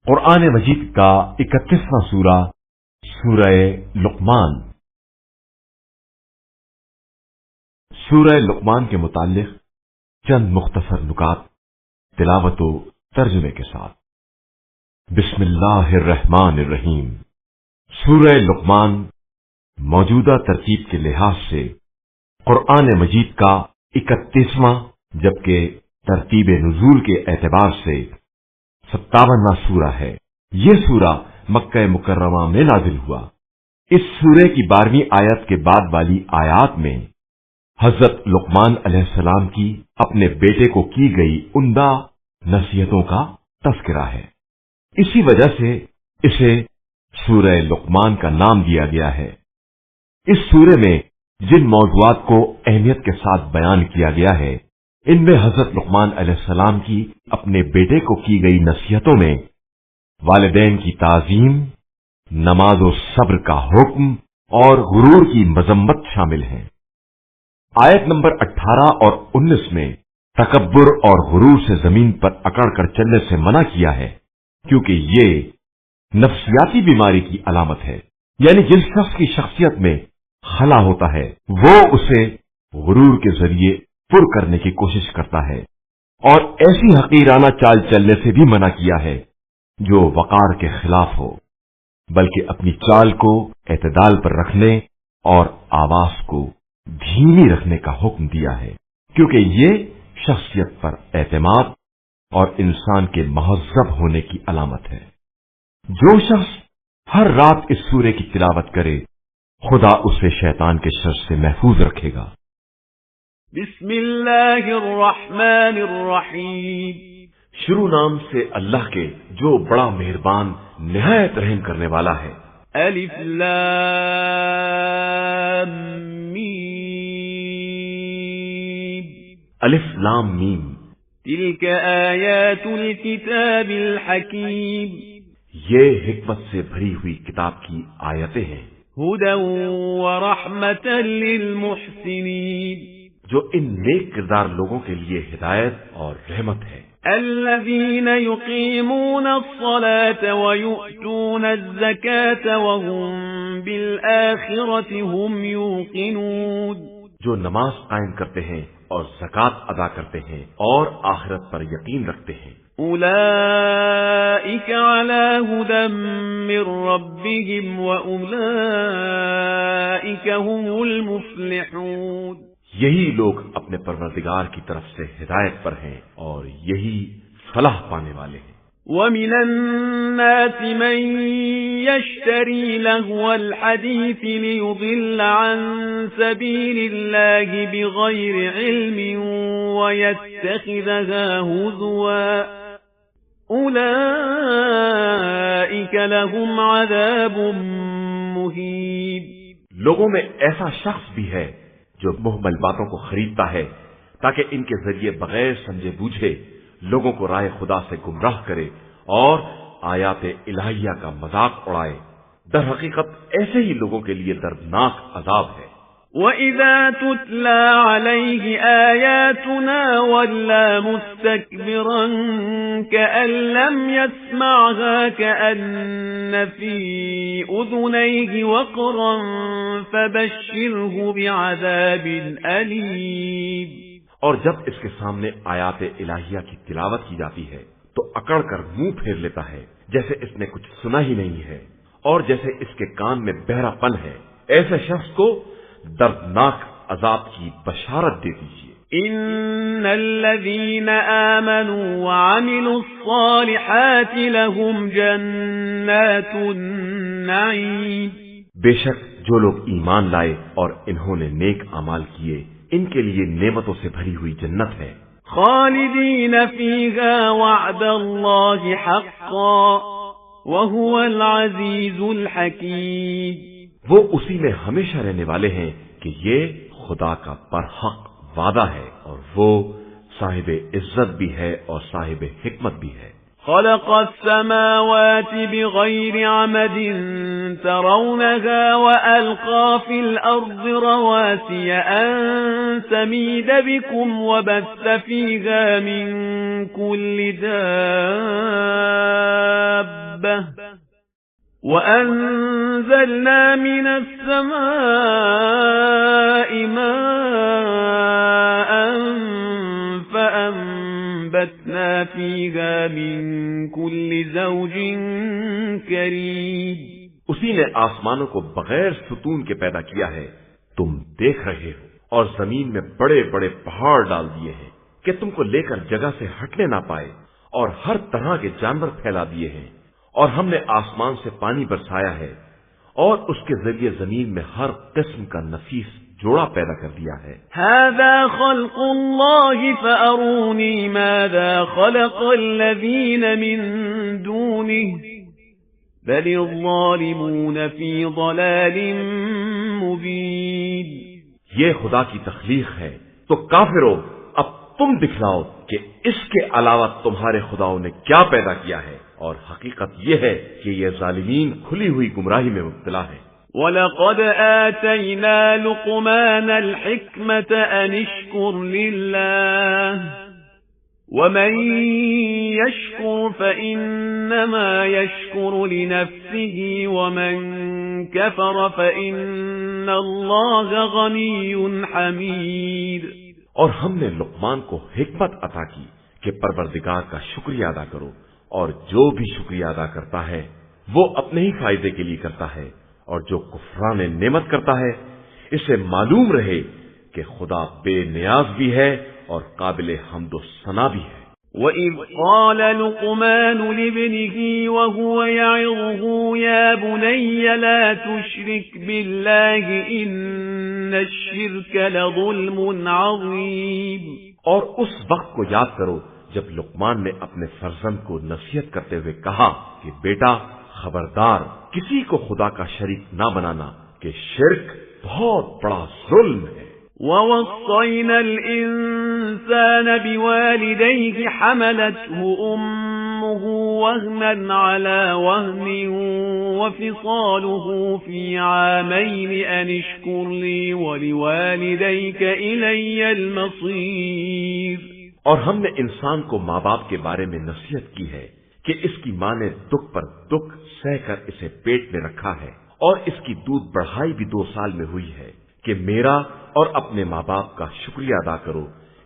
قرآن مجید کا 31واں سورہ سورہ لقمان۔ سورہ لقمان کے متعلق چند مختصر نکات تلاوت و ترجمے کے ساتھ۔ بسم اللہ الرحمن الرحیم۔ سورہ لقمان موجودہ ترتیب کے لحاظ سے قرآن مجید کا 31واں جبکہ ترتیب نزول کے اعتبار سے 57واں سورہ ہے۔ یہ سورہ مکہ مکرمہ میں نازل ہوا۔ اس سورہ کی 12ویں آیت کے بعد والی آیات میں حضرت لقمان علیہ السلام کی اپنے بیٹے کو کی گئی عمدہ نصیحتوں کا تذکرہ ہے۔ اسی وجہ سے اسے سورہ لقمان کا نام دیا گیا ہے۔ اس سورہ میں جن موضوعات کو اہمیت کے ساتھ بیان کیا گیا ہے، ان میں حضرت لقمان علیہ السلام کی اپنے بیٹے کو کی گئی نصیحتوں میں والدین کی تعظیم، نماز و صبر کا حکم اور غرور کی مذمت شامل ہیں۔ آیت نمبر 18 اور 19 میں تکبر اور غرور سے زمین پر اکڑ کر چلنے سے منع کیا ہے، کیونکہ یہ نفسیاتی بیماری کی علامت ہے۔ یعنی جس شخص کی شخصیت میں خلا ہوتا ہے وہ اسے غرور کے ذریعے پر کرنے کی کوشش کرتا ہے، اور ایسی حقیرانہ چال چلنے سے بھی منع کیا ہے جو وقار کے خلاف ہو، بلکہ اپنی چال کو اعتدال پر رکھنے اور آواز کو دھیمی رکھنے کا حکم دیا ہے، کیونکہ یہ شخصیت پر اعتماد اور انسان کے مہذب ہونے کی علامت ہے۔ جو شخص ہر رات اس سورے کی تلاوت کرے، خدا اسے شیطان کے شر سے محفوظ رکھے گا۔ بسم اللہ الرحمن الرحیم۔ شروع نام سے اللہ کے جو بڑا مہربان نہایت رحم کرنے والا ہے۔ الف لام میم۔ الف لام میم۔ تلک آیات الکتاب الحکیم۔ یہ حکمت سے بھری ہوئی کتاب کی آیتیں ہیں۔ ہدی ورحمۃ للمحسنین۔ جو ان نیک کردار لوگوں کے لیے ہدایت اور رحمت ہے۔ الذین یقیمون الصلاة ویؤتون الزکاة وهم بالآخرة هم یوقنون۔ جو نماز قائم کرتے ہیں اور زکوٰۃ ادا کرتے ہیں اور آخرت پر یقین رکھتے ہیں۔ اولئک علی ھدی من ربهم واولئک هم المفلحون۔ یہی لوگ اپنے پروردگار کی طرف سے ہدایت پر ہیں اور یہی فلاح پانے والے ہیں۔ وَمِنَ النَّاسِ مَن يَشْتَرِي لَهْوَ الْحَدِيثِ لِيُضِلَّ عَن سَبِيلِ اللَّهِ بِغَيْرِ عِلْمٍ وَيَتَّخِذَهَا هُزُوًا أُولَئِكَ لَهُمْ عَذَابٌ مُهِينٌ۔ لوگوں میں ایسا شخص بھی ہے جو محمل باتوں کو خریدتا ہے تاکہ ان کے ذریعے بغیر سمجھے بوجھے لوگوں کو راہ خدا سے گمراہ کرے اور آیات الہیہ کا مذاق اڑائے۔ در حقیقت ایسے ہی لوگوں کے لیے دردناک عذاب ہے۔ وَإِذَا تُتْلَى عَلَيْهِ آيَاتُنَا وَلَّى مُسْتَكْبِرًا كَأَن لَّمْ يَسْمَعْهَا كَأَنَّ فِي أُذُنَيْهِ وَقْرًا فَبَشِّرْهُ بِعَذَابٍ أَلِيمٍ۔ اور جب اس کے سامنے آیات الہیہ کی تلاوت کی جاتی ہے تو اکڑ کر منہ پھیر لیتا ہے جیسے اس نے کچھ سنا ہی نہیں ہے، اور جیسے اس کے کان میں بہرا پن ہے۔ ایسے شخص کو دردناک عذاب کی بشارت دے دیجیے۔ ان الذين آمنوا وعملوا الصالحات لهم جنات النعيم۔ بے شک جو لوگ ایمان لائے اور انہوں نے نیک اعمال کیے، ان کے لیے نعمتوں سے بھری ہوئی جنت ہے۔ خالدین فیہا وعد اللہ حقا وهو العزیز الحکیم۔ وہ اسی میں ہمیشہ رہنے والے ہیں کہ یہ خدا کا برحق وعدہ ہے، اور وہ صاحب عزت بھی ہے اور صاحب حکمت بھی ہے۔ خلق السماوات بغير عمد ترونها وألقى في الأرض رواسي أن تميد بكم وبث فيها من كل دابة وأنزلنا من السماء ماء فأنبتنا فيها من كل زوج كريم. اسی نے آسمانوں کو بغیر ستون کے پیدا کیا ہے، تم دیکھ رہے ہو، اور زمین میں بڑے بڑے پہاڑ ڈال دیے ہیں کہ تم کو لے کر جگہ سے ہٹنے نہ پائے، اور ہر طرح کے جانور پھیلا دیے ہیں، اور ہم نے آسمان سے پانی برسایا ہے، اور اس کے ذریعے زمین میں ہر قسم کا نفیس جوڑا پیدا کر دیا ہے. هذا خلق الله فأروني ماذا خلق الذين من دونه بل الظالمون في ضلال مبين. یہ خدا کی تخلیق ہے، تو کافرو اب تم دکھلاؤ کہ اس کے علاوہ تمہارے خداؤں نے کیا پیدا کیا ہے، اور حقیقت یہ ہے کہ یہ ظالمین کھلی ہوئی گمراہی میں مبتلا ہے. وَلَقَدْ آتَيْنَا لُقْمَانَ الْحِكْمَةَ أَنِ اشْكُرْ لِلَّهِ وَمَنْ يَشْكُرْ فَإِنَّمَا يَشْكُرُ لِنَفْسِهِ وَمَنْ كَفَرَ فَإِنَّ اللَّهَ غَنِيٌّ حَمِيدٌ. اور ہم نے لقمان کو حکمت عطا کی کہ پروردگار کا شکریہ ادا کرو، اور جو بھی شکریہ ادا کرتا ہے وہ اپنے ہی فائدے کے لیے کرتا ہے، اور جو کفران نعمت کرتا ہے اسے معلوم رہے کہ خدا بے نیاز بھی ہے اور قابل حمد و ثنا بھی ہے. وَإِذْ قَالَ لُقْمَانُ لِابْنِهِ وَهُوَ يَعِظُهُ يَا بُنَيَّ لَا تُشْرِكْ بِاللَّهِ إِنَّ الشِّرْكَ لَظُلْمٌ عَظِيمٌ. اور اس وقت کو یاد کرو جب لقمان نے اپنے فرزند کو نصیحت کرتے ہوئے کہا کہ بیٹا خبردار، کسی کو خدا کا شریک نہ بنانا کہ شرک بہت بڑا ظلم ہے. وَوَصَّيْنَا الْإِنسَانَ بِوَالِدَيْهِ حَمَلَتْهُ أُمُّهُ وَهْنًا عَلَى وَهْنٍ وَفِصَالُهُ فِي عَامَيْنِ أَنِ اشْكُرْ لِي وَلِوَالِدَيْكَ إِلَيَّ الْمَصِيرُ. اور ہم نے انسان کو ماں باپ کے بارے میں نصیحت کی ہے کہ اس کی ماں نے دکھ پر دکھ سہ کر اسے پیٹ میں رکھا ہے، اور اس کی دودھ بڑھائی بھی 2 سال میں ہوئی ہے، کہ میرا اور اپنے ماں باپ کا شکریہ ادا کرو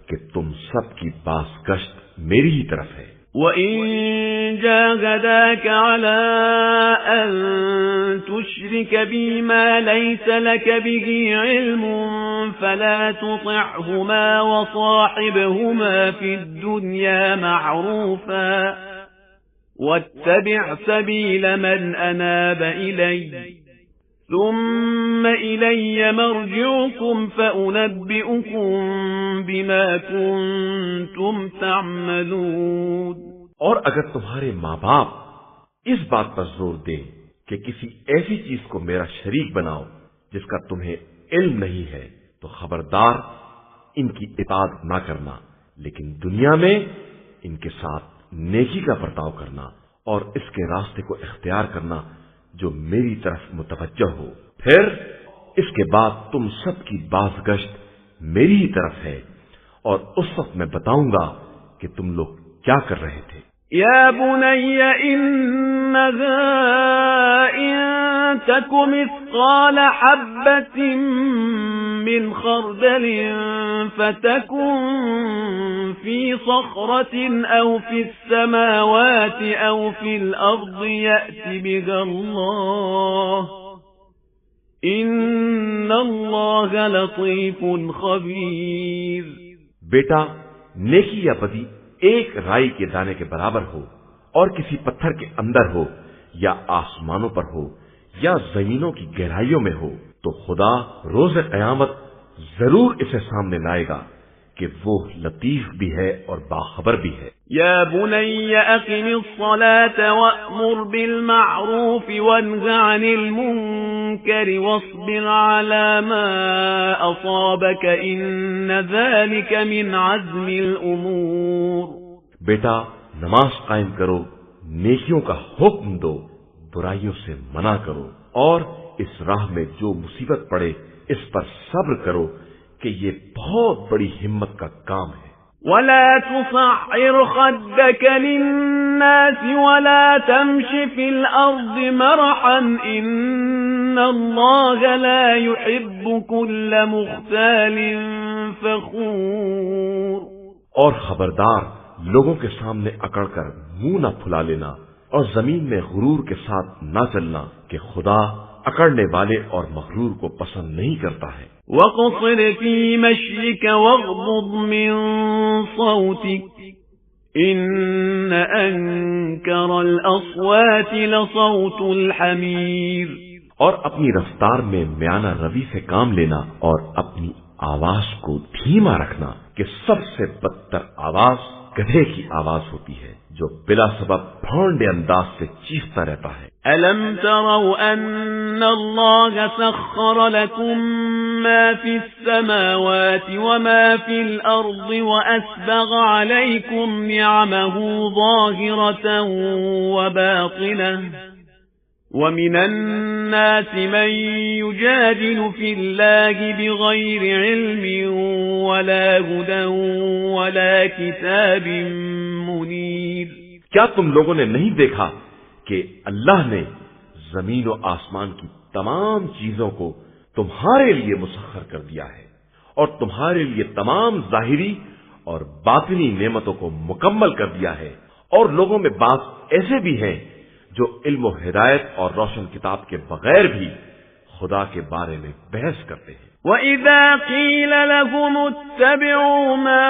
کہ تم سب کی باز گشت میری ہی طرف ہے. وَإِن جَاهَدَاكَ عَلَىٰ أَن تُشْرِكَ بِي مَا لَيْسَ لَكَ بِهِ عِلْمٌ فَلَا تُطِعْهُمَا وَصَاحِبْهُمَا فِي الدُّنْيَا مَعْرُوفًا وَاتَّبِعْ سَبِيلَ مَنْ أَنَابَ إِلَيَّ ثُمَّ إِلَيَّ مَرْجِعُكُمْ فَأُنَبِّئُكُمْ بِمَا كُنْتُمْ تَعْمَلُونَ. اور اگر تمہارے ماں باپ اس بات پر زور دیں کہ کسی ایسی چیز کو میرا شریک بناؤ جس کا تمہیں علم نہیں ہے، تو خبردار ان کی اطاعت نہ کرنا، لیکن دنیا میں ان کے ساتھ نیکی کا برتاؤ کرنا اور اس کے راستے کو اختیار کرنا جو میری طرف متوجہ ہو. پھر اس کے بعد تم سب کی باز گشت میری ہی طرف ہے، اور اس وقت میں بتاؤں گا کہ تم لوگ کیا کر رہے تھے. يا بني إنها إن تك مثقال حبة من خردل فتكن في صخرة أو في السماوات أو في الأرض يأت بها الله إن الله لطيف خبير. بیٹا، نیکی یا بدی ایک رائی کے دانے کے برابر ہو، اور کسی پتھر کے اندر ہو، یا آسمانوں پر ہو، یا زمینوں کی گہرائیوں میں ہو، تو خدا روز قیامت ضرور اسے سامنے لائے گا کہ وہ لطیف بھی ہے اور باخبر بھی ہے. یا بنی اقم الصلاة وأمر بالمعروف وانه عن المنکر واصبر على ما أصابك ان ذلك من عزم الامور. بیٹا، نماز قائم کرو، نیکیوں کا حکم دو، برائیوں سے منع کرو، اور اس راہ میں جو مصیبت پڑے اس پر صبر کرو کہ یہ بہت بڑی ہمت کا کام ہے۔ ولا تصعر خدك للناس ولا تمش في الأرض مرحا إن الله لا يحب كل مختال فخور۔ اور خبردار، لوگوں کے سامنے اکڑ کر منہ نہ پھلا لینا اور زمین میں غرور کے ساتھ نہ چلنا کہ خدا اکڑنے والے اور مغرور کو پسند نہیں کرتا ہے۔ وَقْصِرْ فِي مَشْيِكَ وَاغْضُضْ مِنْ صَوْتِكَ إِنَّ أَنكَرَ الْأَصْوَاتِ لَصَوْتُ الْحَمِيرِ۔ اور اپنی رفتار میں میانہ روی سے کام لینا اور اپنی آواز کو دھیما رکھنا کہ سب سے بدتر آواز گدھے کی آواز ہوتی ہے جو بلا سبب بھونڈے انداز سے چیختا رہتا ہے۔ أَلَمْ تَرَوْا أَنَّ اللَّهَ سَخَّرَ لَكُم مَّا فِي السَّمَاوَاتِ وَمَا فِي الْأَرْضِ وَأَسْبَغَ عَلَيْكُمْ نِعَمَهُ ظَاهِرَةً وَبَاطِنَةً وَمِنَ النَّاسِ مَن يُجَادِلُ فِي اللَّهِ بِغَيْرِ عِلْمٍ وَلَا هُدًى وَلَا كِتَابٍ مُنِيرٍ۔ کیا تم لوگوں نے نہیں دیکھا کہ اللہ نے زمین و آسمان کی تمام چیزوں کو تمہارے لیے مسخر کر دیا ہے اور تمہارے لیے تمام ظاہری اور باطنی نعمتوں کو مکمل کر دیا ہے، اور لوگوں میں بعض ایسے بھی ہیں جو علم و ہدایت اور روشن کتاب کے بغیر بھی خدا کے بارے میں بحث کرتے ہیں۔ وَإِذَا قِيلَ لَهُمُ اتَّبِعُوا مَا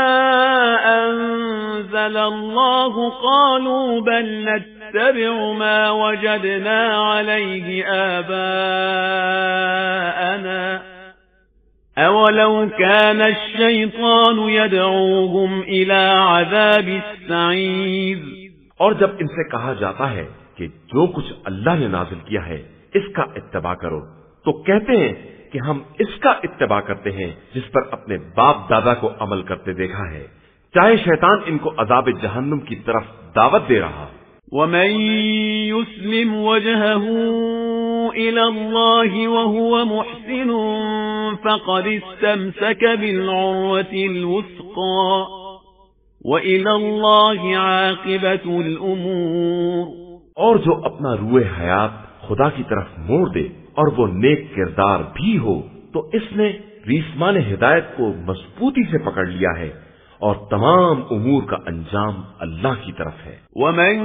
أَنزَلَ اللَّهُ قَالُوا بَلْ نَتَّبِعُ مَا وَجَدْنَا عَلَيْهِ آبَاءَنَا أَوَلَوْ كَانَ الشَّيْطَانُ يَدْعُوهُمْ إِلَى عَذَابِ السَّعِيرِ۔ اور جب ان سے کہا جاتا ہے کہ جو کچھ اللہ نے نازل کیا ہے اس کا اتباع کرو، تو کہتے ہیں کہ ہم اس کا اتباع کرتے ہیں جس پر اپنے باپ دادا کو عمل کرتے دیکھا ہے، چاہے شیطان ان کو عذاب جہنم کی طرف دعوت دے رہا۔ وَمَن يُسْلِمْ وَجْهَهُ إِلَى اللَّهِ وَهُوَ مُحْسِنٌ فَقَدِ اسْتَمْسَكَ بِالْعُرْوَةِ الْوُثْقَى وَإِلَى اللَّهِ عَاقِبَةُ الْأُمُورِ۔ اور جو اپنا روح حیات خدا کی طرف موڑ دے اور وہ نیک کردار بھی ہو تو اس نے ریسمان ہدایت کو مضبوطی سے پکڑ لیا ہے، اور تمام امور کا انجام اللہ کی طرف ہے۔ وَمَن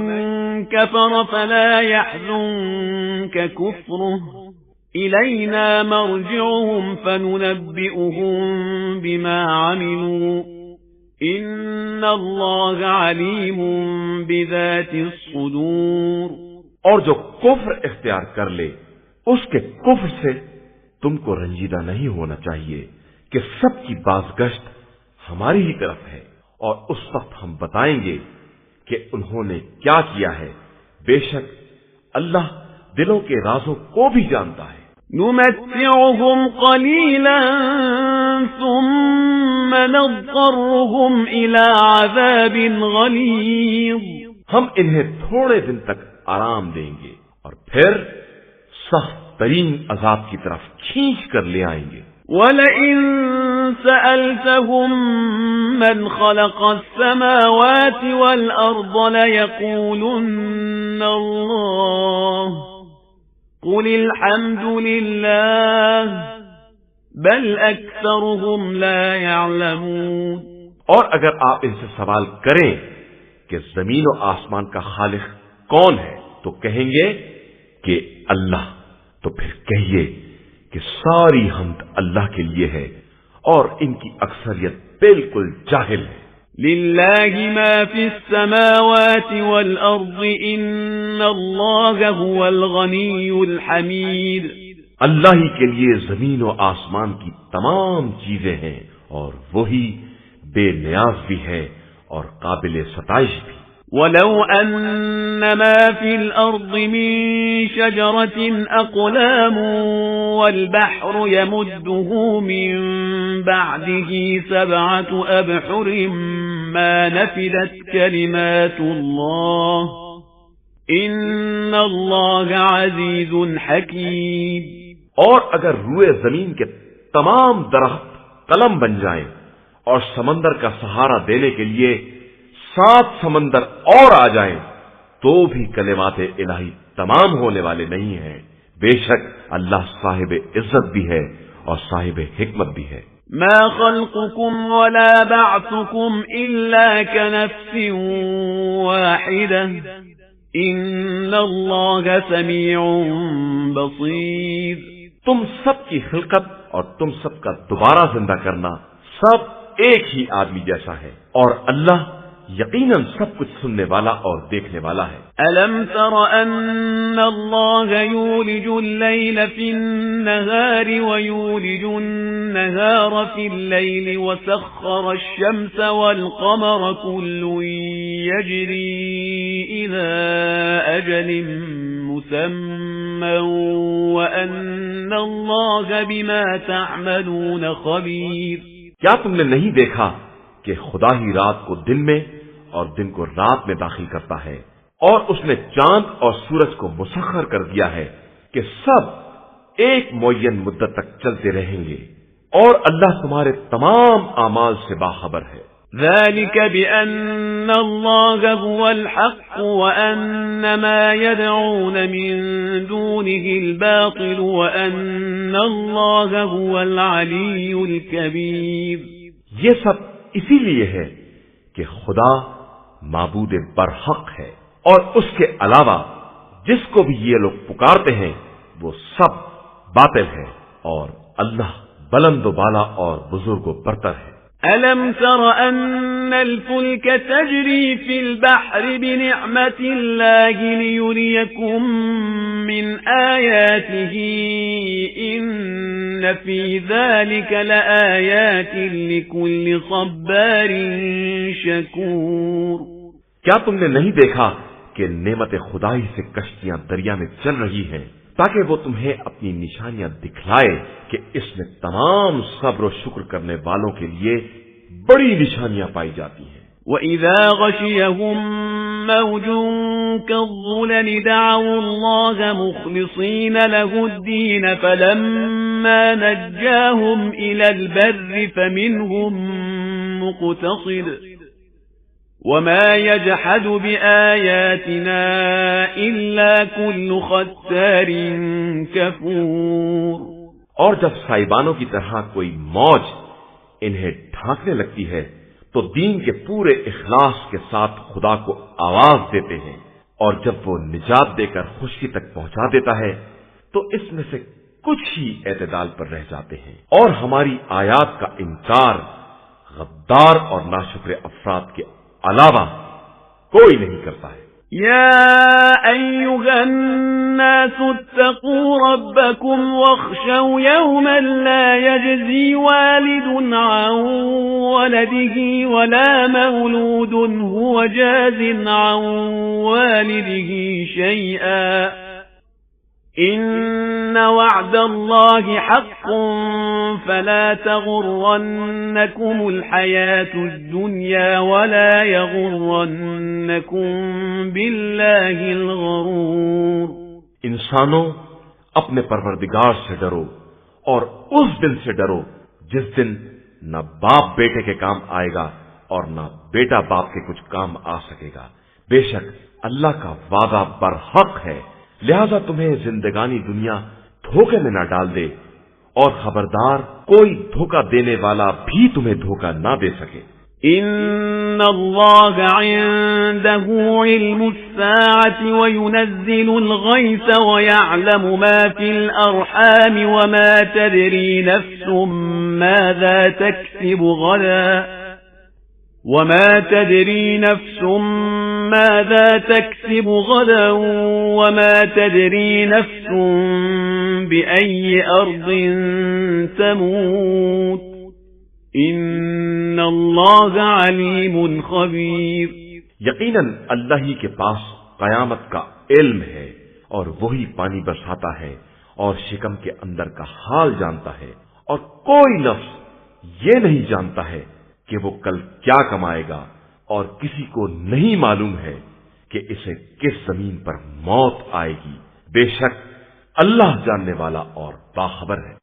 كَفَرَ فَلَا يَحْزُنكَ كُفْرُهُ إِلَيْنَا مَرْجِعُهُمْ فَنُنَبِّئُهُم بِمَا عَمِلُوا إِنَّ اللَّهَ عَلِيمٌ بِذَاتِ الصُّدُورِ۔ اور جو کفر اختیار کر لے اس کے کفر سے تم کو رنجیدہ نہیں ہونا چاہیے کہ سب کی بازگشت ہماری ہی طرف ہے، اور اس وقت ہم بتائیں گے کہ انہوں نے کیا کیا ہے۔ بے شک اللہ دلوں کے رازوں کو بھی جانتا ہے۔ نُمَتِّعُهُمْ قَلِيلًا ثُمَّ نَضْطَرُّهُمْ إِلَى عَذَابٍ غَلِيظٍ۔ ہم انہیں تھوڑے دن تک آرام دیں گے اور پھر سخت ترین عذاب کی طرف کھینچ کر لے آئیں گے۔ وَلَئِن سَأَلْتَهُم مَّنْ خَلَقَ السَّمَاوَاتِ وَالْأَرْضَ لَيَقُولُنَّ اللَّهُ قُلِ الْحَمْدُ لِلَّهِ بَلْ أَكْثَرُهُمْ لَا يَعْلَمُونَ۔ اور اگر آپ ان سے سوال کریں کہ زمین و آسمان کا خالق کون ہے تو کہیں گے کہ اللہ، تو پھر کہیے کہ ساری حمد اللہ کے لیے ہے اور ان کی اکثریت بالکل جاہل ہے۔ لِلَّهِ مَا فِي السَّمَاوَاتِ وَالْأَرْضِ إِنَّ اللَّهَ هُوَ الْغَنِيُّ الْحَمِيدُ۔ اللہ ہی کے لیے زمین و آسمان کی تمام چیزیں ہیں اور وہی بے نیاز بھی ہے اور قابل ستائش بھی۔ ولو أن ما في الأرض من شجرة أقلام والبحر يمده من بعده 7 أبحر ما نفدت كلمات الله إن الله عزيز حكيم. اور اگر روئے زمین کے تمام درخت قلم بن جائیں اور سمندر کا سہارا دینے کے لیے 7 سمندر اور آ جائیں تو بھی کلمات الہی تمام ہونے والے نہیں ہیں. بے شک اللہ صاحب عزت بھی ہے اور صاحب حکمت بھی ہے. ما خلقكم ولا بعثكم إلا كنفس واحدة إن الله سميع بصير. تم سب کی خلقت اور تم سب کا دوبارہ زندہ کرنا سب ایک ہی آدمی جیسا ہے اور اللہ یقیناً سب کچھ سننے والا اور دیکھنے والا ہے. ألم تر أن الله يولج الليل في النهار ويولج النهار في الليل وسخر الشمس والقمر كل يجري إلى أجل مسمى وأن الله بما تعملون خبير. کیا تم نے نہیں دیکھا کہ خدا ہی رات کو دن میں اور دن کو رات میں داخل کرتا ہے اور اس نے چاند اور سورج کو مسخر کر دیا ہے کہ سب ایک معین مدت تک چلتے رہیں گے اور اللہ تمہارے تمام اعمال سے باخبر ہے. ذلك بأن الله هو الحق وأن ما يدعون من دونه الباطل وأن الله هو العلي الكبير. یہ سب اسی لیے ہے کہ خدا معبود برحق ہے اور اس کے علاوہ جس کو بھی یہ لوگ پکارتے ہیں وہ سب باطل ہے اور اللہ بلند و بالا اور بزرگ و برتر ہے. ألم تر أن الفلك تجري في البحر بنعمة الله ليريكم من آياته إن في ذلك لآيات لكل صبار شكور. کیا تم نے نہیں دیکھا کہ نعمت خدائی سے کشتیاں دریا میں چل رہی ہیں تاکہ وہ تمہیں اپنی نشانیاں دکھلائے کہ اس میں تمام صبر و شکر کرنے والوں کے لیے بڑی نشانیاں پائی جاتی ہیں. وَإِذَا غَشِيَهُم مَّوْجٌ كَالظُّلَلِ دَعَوُا اللَّهَ مُخْلِصِينَ لَهُ الدِّينَ فَلَمَّا نَجَّاهُمْ إِلَى الْبَرِّ فَمِنْهُم مُّقْتَصِدٌ وَمَا يَجْحَدُ بِآيَاتِنَا إِلَّا كُلُّ خَتَّارٍ كَفُورٍ. اور جب سائبانوں کی طرح کوئی موج انہیں ڈھانکنے لگتی ہے تو دین کے پورے اخلاص کے ساتھ خدا کو آواز دیتے ہیں اور جب وہ نجات دے کر خشکی تک پہنچا دیتا ہے تو اس میں سے کچھ ہی اعتدال پر رہ جاتے ہیں اور ہماری آیات کا انکار غدار اور ناشکر افراد کے علاوہ کوئی نہیں کرتا ہے. يا أيها الناس اتقوا ربكم واخشوا يوما لا يجزي والد عن ولده ولا مولود هو جاز عن والده شيئا إن وعد الله حق فلا تغرنكم الحياة الدنيا ولا يغرنكم بالله الغرور. انسانوں اپنے پروردگار سے ڈرو اور اس دن سے ڈرو جس دن نہ باپ بیٹے کے کام آئے گا اور نہ بیٹا باپ کے کچھ کام آ سکے گا. بے شک اللہ کا وعدہ برحق ہے لہذا تمہیں زندگانی دنیا دھوکے میں نہ ڈال دے اور خبردار کوئی دھوکہ دینے والا بھی تمہیں دھوکہ نہ دے سکے. ان اللہ عنده علم الساعة وينزل الغيث ويعلم ما في الارحام وما تدري نفس ماذا تكسب غدا وما تدري نفس ماذا تكسب غدا وما تدري نفس بأي أرض تموت إن الله عليم خبير. یقیناً اللہ ہی کے پاس قیامت کا علم ہے اور وہی پانی برساتا ہے اور شکم کے اندر کا حال جانتا ہے، اور کوئی نفس یہ نہیں جانتا ہے کہ وہ کل کیا کمائے گا، اور کسی کو نہیں معلوم ہے کہ اسے کس زمین پر موت آئے گی۔ بے شک اللہ جاننے والا اور باخبر ہے۔